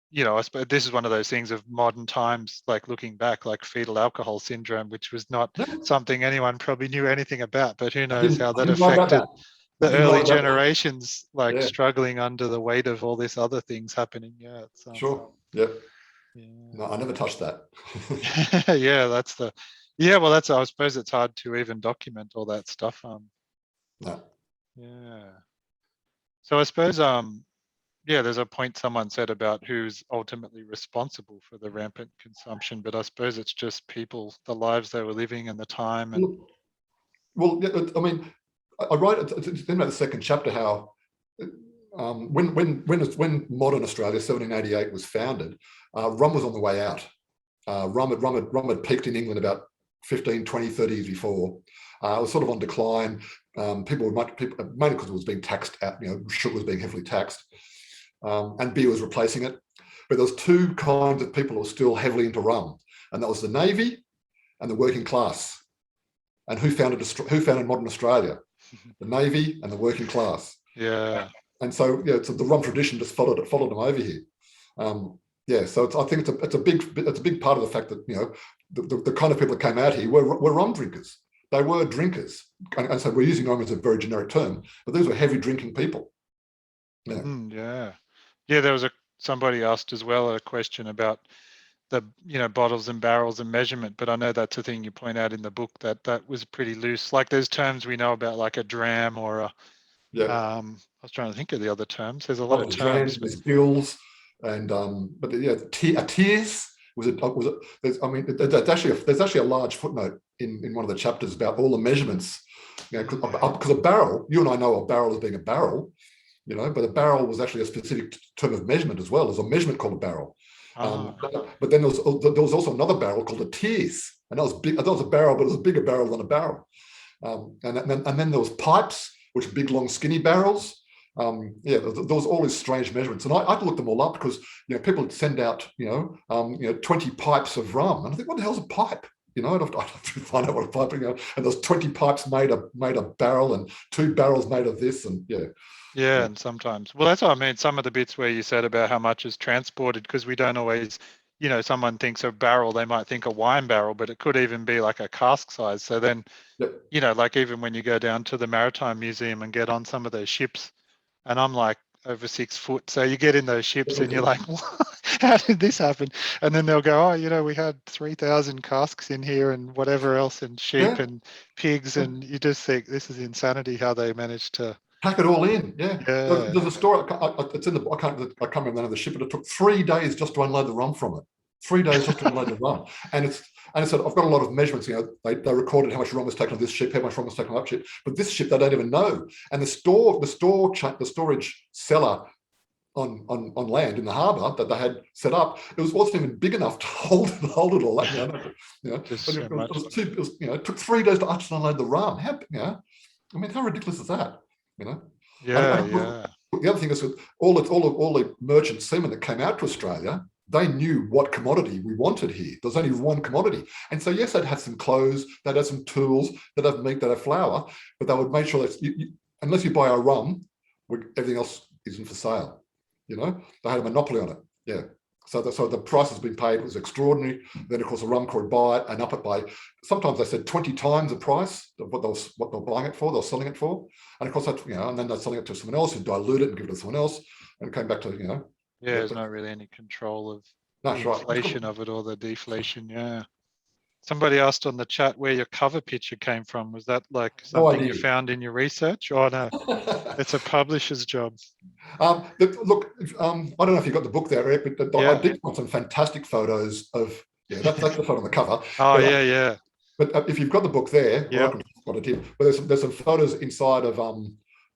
you know, I suppose this is one of those things of modern times, like looking back, like fetal alcohol syndrome, which was not something anyone probably knew anything about, but who knows how that affected the early generations, like struggling under the weight of all this other things happening. Yeah. Sure. Yeah. No, I never touched that. Yeah, well, I suppose it's hard to even document all that stuff. No. Yeah. So I suppose, there's a point someone said about who's ultimately responsible for the rampant consumption, but I suppose it's just people, the lives they were living and the time. And well, I mean, I write in the second chapter how when modern Australia, 1788, was founded, rum was on the way out. Rum had peaked in England about 15, 20, 30 years before. It was sort of on decline. People mainly because it was being taxed out, you know, sugar was being heavily taxed, and beer was replacing it. But there was two kinds of people who were still heavily into rum, and that was the Navy and the working class. And who founded modern Australia? The Navy and the working class. Yeah. And so, yeah, so the rum tradition just followed them over here. So I think it's a big part of the fact that, you know, the kind of people that came out here were rum drinkers. They were drinkers, and so we're using rum as a very generic term, but these were heavy drinking people. Yeah. There was somebody asked as well a question about the, you know, bottles and barrels and measurement, but I know that's a thing you point out in the book that was pretty loose. Like there's terms we know about, like a dram or a I was trying to think of the other terms. There's a lot of terms. There's gills, and but yeah, a tiers there's actually a large footnote in one of the chapters about all the measurements. You know, because a barrel, you and I know a barrel as being a barrel, you know, but a barrel was actually a specific term of measurement as well. There's a measurement called a barrel. But then there was also another barrel called a tiers, and that was big. That was a barrel, but it was a bigger barrel than a barrel. And then there was pipes, which are big, long, skinny barrels. There was all these strange measurements, and I looked them all up because, you know, people would send out 20 pipes of rum, and I think, what the hell's a pipe? You know, I'd have to find out what a pipe is. You know, and there's 20 pipes made a barrel, and 2 barrels made of this, and Yeah, and sometimes, well, that's what I mean. Some of the bits where you said about how much is transported, because we don't always, you know, someone thinks a barrel, they might think a wine barrel, but it could even be like a cask size. So then, you know, like even when you go down to the Maritime Museum and get on some of those ships, and I'm like over 6 foot. So you get in those ships and you're like, how did this happen? And then they'll go, oh, you know, we had 3,000 casks in here and whatever else, and sheep and pigs. And you just think this is insanity how they managed to pack it all in. There's a story. It's in the. I can't remember the name of the ship, but it took 3 days just to unload the rum from it. 3 days just to unload the rum. And it said, I've got a lot of measurements. They recorded how much rum was taken on this ship, how much rum was taken on that ship. But this ship, they don't even know. And the storage cellar on land in the harbour that they had set up, it wasn't even big enough to hold it all. Like, it took 3 days to actually unload the rum. How ridiculous is that? Yeah. The other thing is that all the merchant seamen that came out to Australia, they knew what commodity we wanted here. There's only one commodity. And so, yes, they'd have some clothes, they'd have some tools, they'd have meat, they'd have flour, but they would make sure that unless you buy our rum, everything else isn't for sale. They had a monopoly on it. Yeah. So the price has been paid was extraordinary. Then, of course, the rum corps would buy it and up it by, sometimes they said 20 times the price of what they were buying it for, they were selling it for. And of course, and then they're selling it to someone else who dilute it and give it to someone else, and it came back to, there's not really any control of the inflation of it or the deflation. Yeah. Somebody asked on the chat where your cover picture came from. Was that like something you found in your research? Or no, it's a publisher's job. Look, I don't know if you got the book there, Eric, but I did find some fantastic photos of, that's the photo on the cover. Oh, yeah. But if you've got the book there, I can got it here. But there's some photos inside of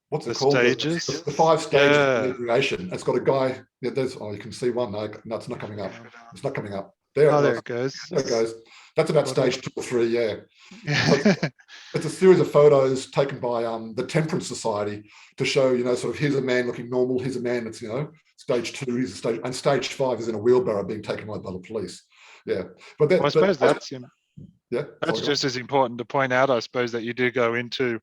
what's it called? Stages? The 5 stages of inebriation. It's got a guy. You can see one. No, it's not coming up. It's not coming up. There it goes. There it goes. That's about stage 2 or 3. Yeah. It's a series of photos taken by the Temperance Society to show, sort of here's a man looking normal. Here's a man that's stage 2. Here's a stage, and stage 5 is in a wheelbarrow being taken away by the police. Yeah, but I suppose that's just as important to point out. I suppose that you do go into,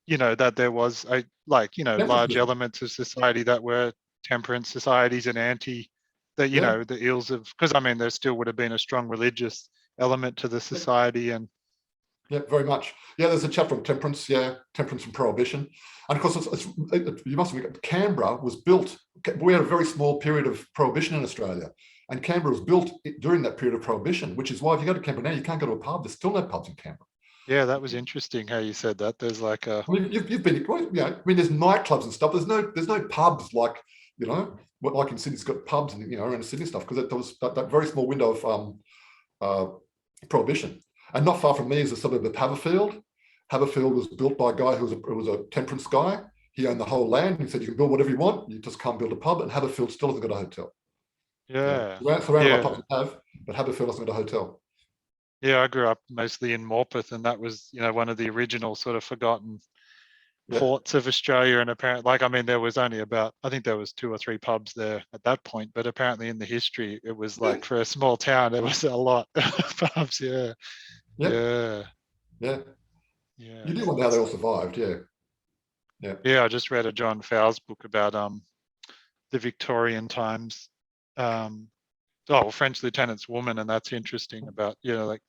that there was large elements of society that were temperance societies and anti, the ills of, because there still would have been a strong religious element to the society. And very much. There's a chapter on temperance. Temperance and prohibition. And of course, you must admit, Canberra was built. We had a very small period of prohibition in Australia, and Canberra was built during that period of prohibition, which is why if you go to Canberra now, you can't go to a pub. There's still no pubs in Canberra. Yeah, that was interesting how you said that. There's like a. You've been. There's nightclubs and stuff. There's no pubs like like in Sydney. It's got pubs and around Sydney stuff because there was that very small window of prohibition. And not far from me is the suburb of Haberfield. Haberfield was built by a guy who was a temperance guy. He owned the whole land. He said, you can build whatever you want. You just can't build a pub. And Haberfield still hasn't got a hotel. Yeah. Surrounded by pubs have, but Haberfield hasn't got a hotel. Yeah, I grew up mostly in Moorpath, and that was, one of the original sort of forgotten ports of Australia. And apparently, there was only about, I think there was 2 or 3 pubs there at that point, but apparently in the history, it was like for a small town, there was a lot of pubs. Yeah. You do wonder how they all survived. Yeah, I just read a John Fowles book about the Victorian times. French lieutenant's woman, and that's interesting about like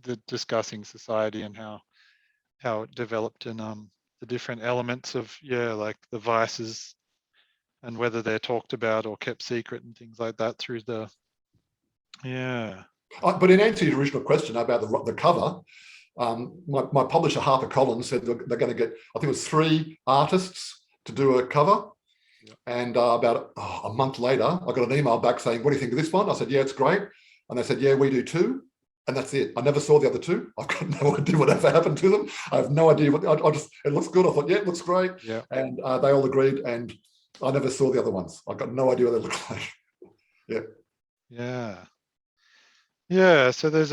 the discussing society and how it developed and the different elements of like the vices and whether they're talked about or kept secret and things like that through the But in answer to your original question about the cover, my publisher HarperCollins said they're going to get, I think it was 3 artists to do a cover. And about a month later, I got an email back saying, what do you think of this one? I said, it's great. And they said, we do too. And that's it. I never saw the other 2. I've got no idea whatever happened to them. I have no idea. It looks good. I thought, it looks great. Yeah. And they all agreed. And I never saw the other ones. I've got no idea what they look like. Yeah. So there's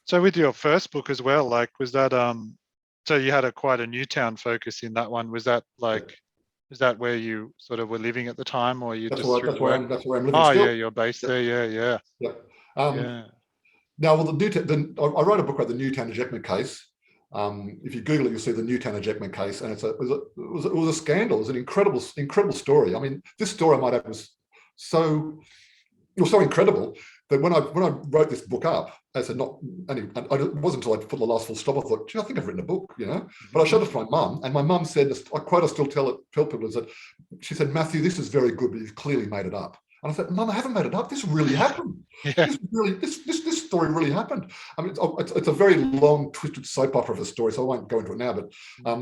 so with your first book as well, like, was that so you had quite a Newtown focus in that one? Was that like, is that where you sort of were living at the time, or you that's where I'm living. Still? You're based there. Yeah. Now, well, I wrote a book about the Newtown ejectment case. If you Google it, you'll see the Newtown ejectment case, and it was a scandal. It was an incredible story. This story I might have was so incredible that when I wrote this book up, it wasn't until I put the last full stop I thought, I think I've written a book, But I showed it to my mum, and my mum said, I quote, I still tell people, is that she said, Matthew, this is very good, but you've clearly made it up. And I said, Mum, I haven't made it up. This really happened. Yeah. This story really happened. I mean, it's a very long, twisted soap opera of a story, so I won't go into it now, but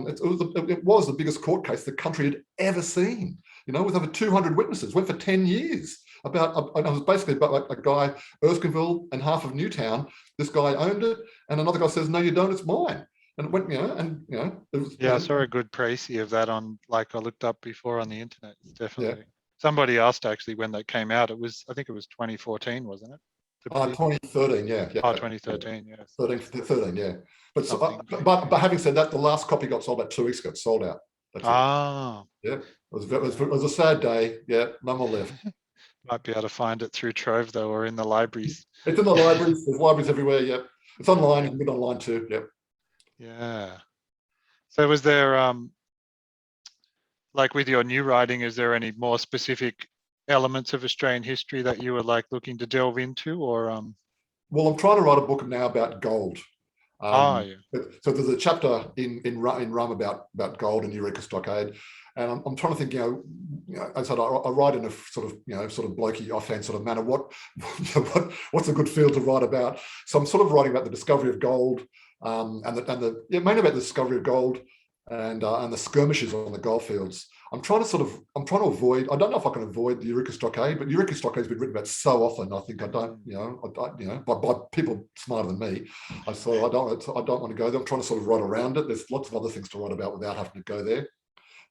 it was the biggest court case the country had ever seen, you know, with over 200 witnesses, went for 10 years. And it was basically about like a guy, Erskineville and half of Newtown, this guy owned it, and another guy says, no, you don't, it's mine. And it went, it was, Yeah, I saw a good précis of that on, like I looked up before on the internet. It's definitely. Yeah. Somebody asked actually when that came out. I think it was 2014, wasn't it? 2013, yeah. Oh, 2013, yeah. 13, yeah. But having said that, the last copy got sold about 2 weeks ago. It's sold out. That's it. Yeah. It was a sad day. Yeah, none more left. Might be able to find it through Trove though, or in the libraries. It's in the libraries. There's libraries everywhere. Yeah. It's online. You can get online too. Yeah. Yeah. So was there, like with your new writing, is there any more specific elements of Australian history that you were like looking to delve into, or? Well, I'm trying to write a book now about gold. Yeah. So there's a chapter in Rum about gold and Eureka Stockade, and I'm trying to think. As I said, I write in a sort of blokey, offhand sort of manner. What's a good field to write about? So I'm sort of writing about the discovery of gold, mainly about the discovery of gold and the skirmishes on the Goldfields. I'm trying to avoid. I don't know if I can avoid the Eureka Stockade, but Eureka Stockade has been written about so often. I think I don't, by people smarter than me. I don't want to go there. I'm trying to sort of write around it. There's lots of other things to write about without having to go there.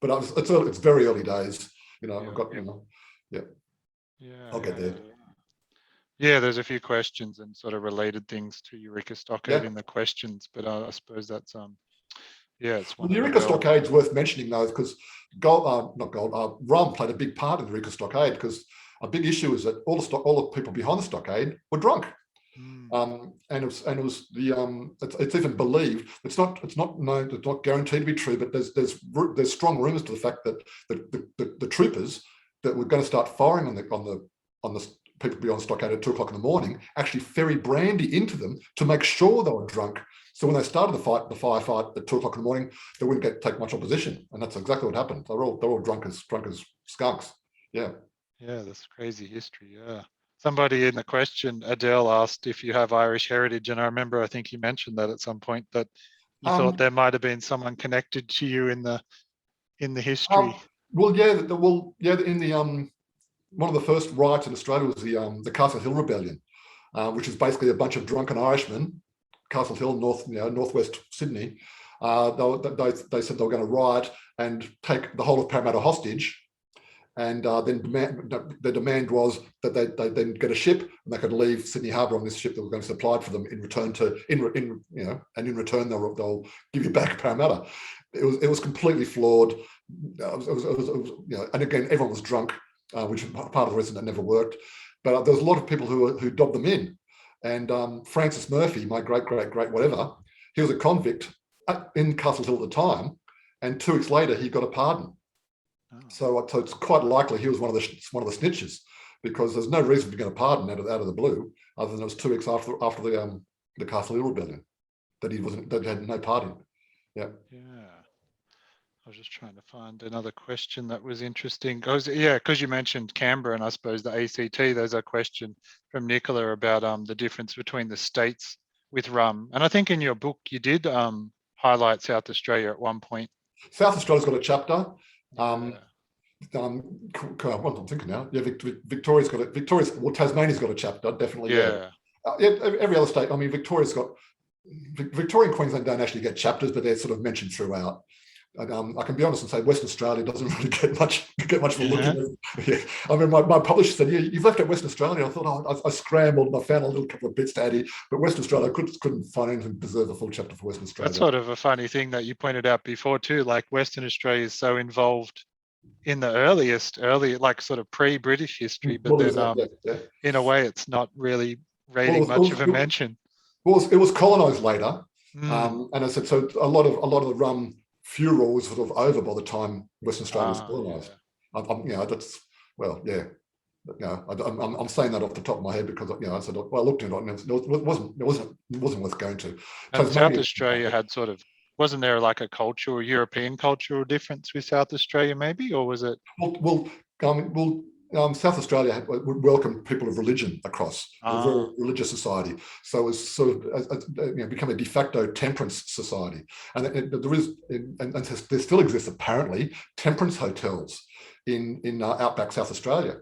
But it's very early days. I've got, yeah. I'll get there. Yeah, there's a few questions and sort of related things to Eureka Stockade in the questions, but I suppose that's it's one. The Eureka Stockade's worth mentioning though, because rum played a big part in the Eureka Stockade, because a big issue is that all the people behind the stockade were drunk. And it's even believed, it's not known, it's not guaranteed to be true, but there's strong rumours to the fact that the troopers that were going to start firing on the people beyond the stockade at 2 o'clock in the morning actually ferried brandy into them to make sure they were drunk. So when they started the firefight at 2 o'clock in the morning, they wouldn't take much opposition, and that's exactly what happened. They're all drunk as skunks. Yeah. Yeah, that's crazy history. Yeah. Somebody in the question, Adele, asked if you have Irish heritage, and I think you mentioned that at some point, that you thought there might have been someone connected to you in the history. In the one of the first riots in Australia was the Castle Hill Rebellion, which is basically a bunch of drunken Irishmen, Castle Hill, northwest Sydney. They said they were going to riot and take the whole of Parramatta hostage. And then the demand was that they then get a ship and they could leave Sydney Harbour on this ship that was going to be supplied for them in return they'll give you back Parramatta. It was completely flawed. And again, everyone was drunk, which was part of the reason that never worked. But there was a lot of people who dobbed them in. And Francis Murphy, my great whatever, he was a convict in Castle Hill at the time, and 2 weeks later he got a pardon. So it's quite likely he was one of the snitches, because there's no reason to get a pardon out of the blue, other than it was 2 weeks after the Castle Hill Rebellion that he had no pardon. Yeah. Yeah. I was just trying to find another question that was interesting. Because you mentioned Canberra, and I suppose the ACT. There's a question from Nicola about the difference between the states with rum, and I think in your book you did highlight South Australia at one point. South Australia's got a chapter. What I'm thinking now, Victoria's got it. Tasmania's got a chapter, definitely. Every other state. I mean, Victoria and Queensland don't actually get chapters, but they're sort of mentioned throughout. I can be honest and say Western Australia doesn't really get much of a look at it. I mean, my publisher said, you've left out Western Australia. I thought, I scrambled and I found a little couple of bits to add in, but Western Australia couldn't find anything to deserve a full chapter for Western Australia. That's sort of a funny thing that you pointed out before too, like Western Australia is so involved in the early, like sort of pre-British history, but then in a way it's not really rating much of a mention. It was colonised later, and I said, so a lot of the rum furor was sort of over by the time Western Australia was colonised. I'm saying that off the top of my head because I said, well, I looked at it and it wasn't worth going to. And South Australia had sort of, wasn't there like a European cultural difference with South Australia maybe, or was it? South Australia would welcome people of religion across. We're a very religious society, so it's sort of become a de facto temperance society. And there is, and there still exists apparently, temperance hotels in outback South Australia,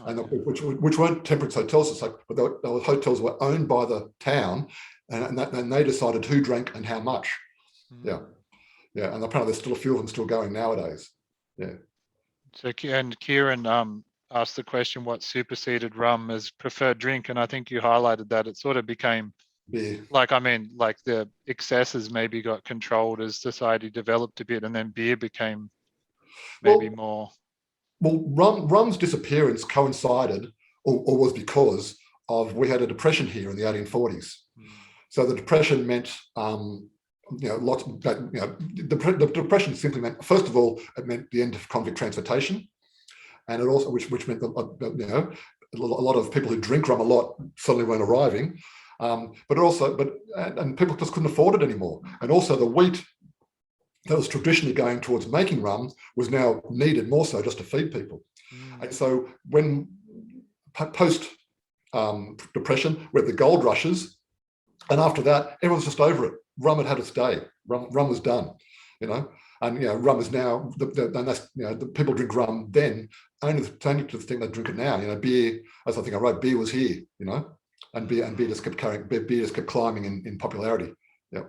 and which weren't temperance hotels. It's like, but they were hotels were owned by the town, and they decided who drank and how much. Yeah, and apparently there's still a few of them still going nowadays. Yeah. So, and Kieran asked the question, what superseded rum as preferred drink? And I think you highlighted that it sort of became beer. Like the excesses maybe got controlled as society developed a bit, and then beer became maybe more. Well, rum's disappearance coincided or was because of, we had a depression here in the 1840s. So the depression meant the depression simply meant, first of all, it meant the end of convict transportation, and it also, which meant that a lot of people who drink rum a lot suddenly weren't arriving, and people just couldn't afford it anymore, and also the wheat that was traditionally going towards making rum was now needed more so just to feed people, and so when post depression, we had the gold rushes, and after that everyone's just over it. Rum had had its day. Rum was done, and rum is now. The people drink rum then only to the thing they drink it now. Beer, as I think I wrote, beer was here, and beer just kept climbing in popularity. Yeah.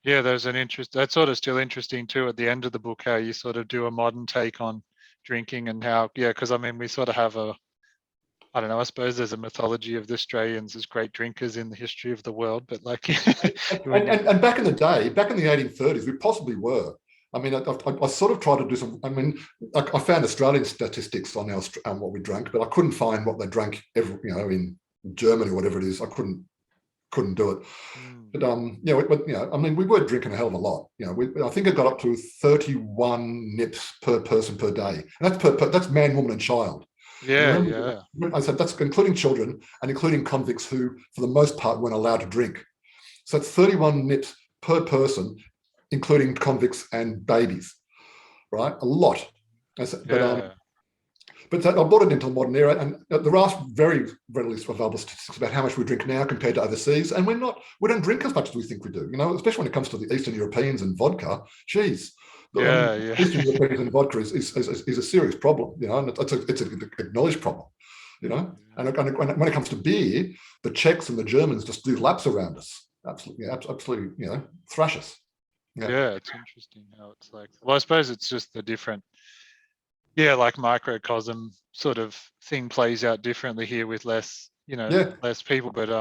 There's an interest. That's sort of still interesting too. At the end of the book, how you sort of do a modern take on drinking and how, because we sort of have I don't know, I suppose there's a mythology of the Australians as great drinkers in the history of the world, but and back in the day, back in the 1830s, we possibly were. I sort of tried to do some, I found Australian statistics on what we drank, but I couldn't find what they drank in Germany or whatever it is. I couldn't do it. But we were drinking a hell of a lot. I think it got up to 31 nips per person per day, and that's man, woman, and child. Yeah. I said that's including children and including convicts who, for the most part, weren't allowed to drink. So it's 31 nips per person, including convicts and babies, right? A lot. But I brought it into the modern era, and there are very readily available statistics about how much we drink now compared to overseas, and we don't drink as much as we think we do. Especially when it comes to the Eastern Europeans and vodka. Geez. Eastern Europeans and vodka is a serious problem, and it's an acknowledged problem, And when it comes to beer, the Czechs and the Germans just do laps around us, absolutely, thrash us. Yeah, it's interesting how it's like. Well, I suppose it's just the different, like microcosm sort of thing plays out differently here with less, less people, but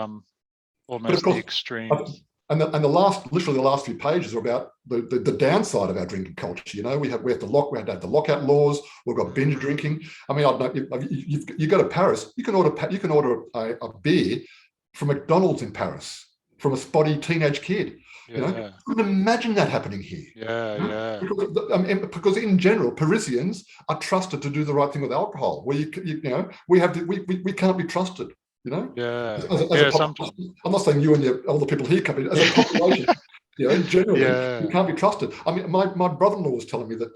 almost the extremes. And the last few pages are about the downside of our drinking culture. We had to have the lockout laws. We've got binge drinking. I don't know. You go to Paris, you can order a beer from McDonald's in Paris from a spotty teenage kid. I couldn't imagine that happening here. Because in general, Parisians are trusted to do the right thing with alcohol. Where we can't be trusted. Sometimes. I'm not saying you and all the people here can't be, as a population, generally, you can't be trusted. My brother-in-law was telling me that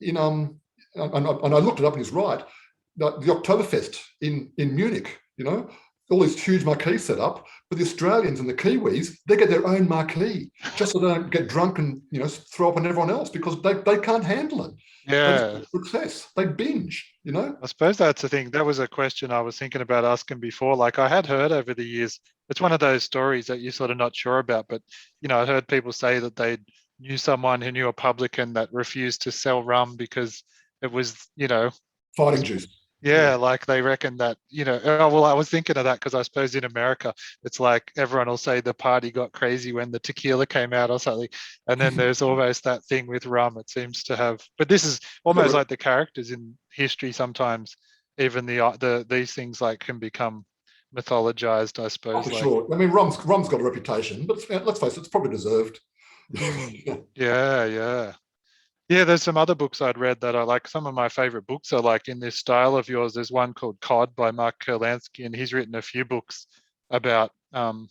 and I looked it up and he's right, the Oktoberfest in Munich, all these huge marquees set up, but the Australians and the Kiwis, they get their own marquee just so they don't get drunk and throw up on everyone else because they can't handle it. Success. They binge, I suppose that's the thing. That was a question I was thinking about asking before. Like I had heard over the years, it's one of those stories that you're sort of not sure about, but I heard people say that they knew someone who knew a publican that refused to sell rum because it was, fighting juice. Like they reckon that, I was thinking of that because I suppose in America, it's like everyone will say the party got crazy when the tequila came out or something. And then there's almost that thing with rum, it seems to have. But this is almost like the characters in history sometimes, even these things like can become mythologized, I suppose. For sure. Rum's got a reputation, but let's face it, it's probably deserved. Yeah, there's some other books I'd read that I like. Some of my favorite books are like in this style of yours. There's one called Cod by Mark Kurlansky, and he's written a few books about, the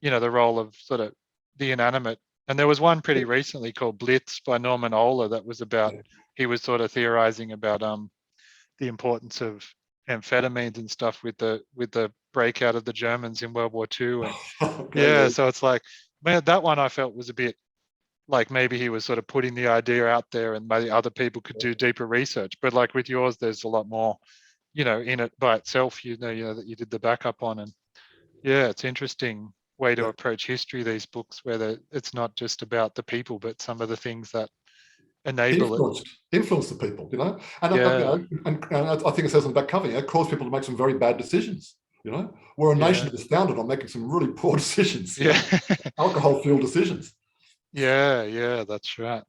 role of sort of the inanimate. And there was one pretty recently called Blitz by Norman Ohler that was about, he was sort of theorizing about the importance of amphetamines and stuff with the breakout of the Germans in World War II. And Okay, so it's like, man, that one I felt was a bit like maybe he was sort of putting the idea out there and maybe other people could do deeper research. But like with yours, there's a lot more, in it by itself, that you did the backup on. And yeah, it's interesting way to yeah. approach history, these books, where it's not just about the people, but some of the things that enable it. Influence the people, and Yeah, and I think it says on the back cover, cause people to make some very bad decisions. We're a nation yeah, that is founded on making some really poor decisions, yeah, alcohol-fueled decisions. yeah, that's right.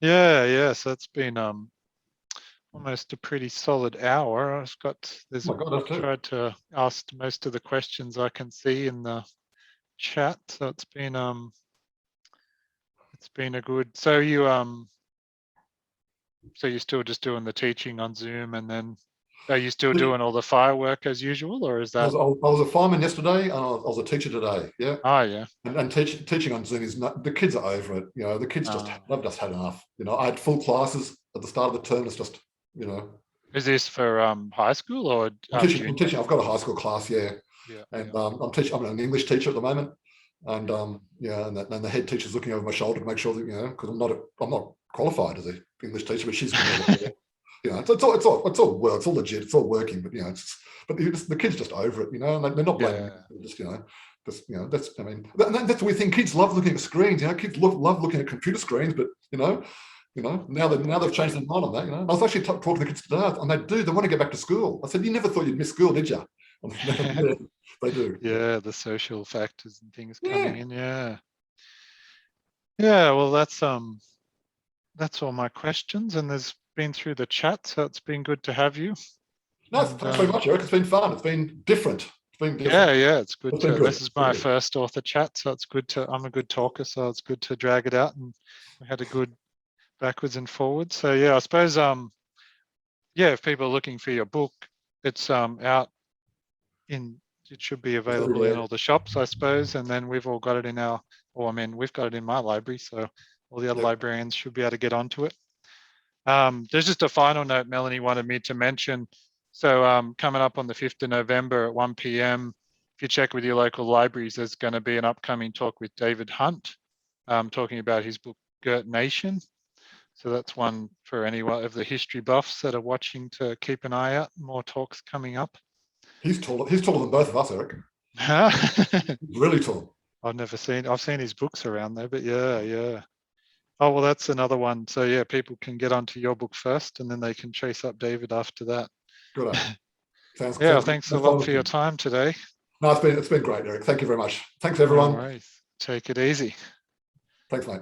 Yeah. So it's been almost a pretty solid hour. Oh my God, I've that's too. tried to ask most of the questions I can see in the chat. So it's been a good. So you're still just doing the teaching on Zoom, and then are you still doing all the firework as usual, or is I that? was a fireman yesterday, and I was a teacher today. Yeah, Oh yeah. and teaching on Zoom is not. The kids are over it. The kids Uh, they've just had enough. I had full classes at the start of the term. It's just is this for high school or I'm junior? teaching. I've got a high school class, yeah, Yeah, and yeah. I'm teaching. I'm an English teacher at the moment, and and the head teacher's looking over my shoulder to make sure that because I'm not qualified as an English teacher, but she's it's all well, it's all legit, it's all working, but the kids just over it, and they're not blaming me, just that's that's the weird thing. Kids love looking at screens, kids love looking at computer screens, but now they've changed their mind on that. I was actually talking to the kids today, and they want to get back to school. I said, you never thought you'd miss school, did you? Yeah, they do. Yeah, the social factors and things Yeah. coming in. Yeah. Yeah, well that's all my questions, and there's been through the chat, so it's been good to have you. No, And thanks very much, Eric. It's been fun. It's been different. yeah, it's good It's been to. good. This is my first author chat, so it's good to. I'm a good talker, so it's good to drag it out, and we had a good backwards and forwards. So yeah, I suppose if people are looking for your book, it's out in. It should be available in all the shops, I suppose, and then we've all got it in we've got it in my library, so all the other Yep. librarians should be able to get onto it. There's just a final note Melanie wanted me to mention. So coming up on the 5th of November at 1 p.m, if you check with your local libraries, there's going to be an upcoming talk with David Hunt, talking about his book, Girt Nation. So that's one for any of the history buffs that are watching to keep an eye out. More talks coming up. He's taller than both of us, Eric. Really tall. I've seen his books around there, but yeah. Oh, well, that's another one. So yeah, people can get onto your book first, and then they can chase up David after that. Good. Sounds Thanks a lot for your time today. No, it's been great, Eric. Thank you very much. Thanks, everyone. No worries. Take it easy. Thanks, mate.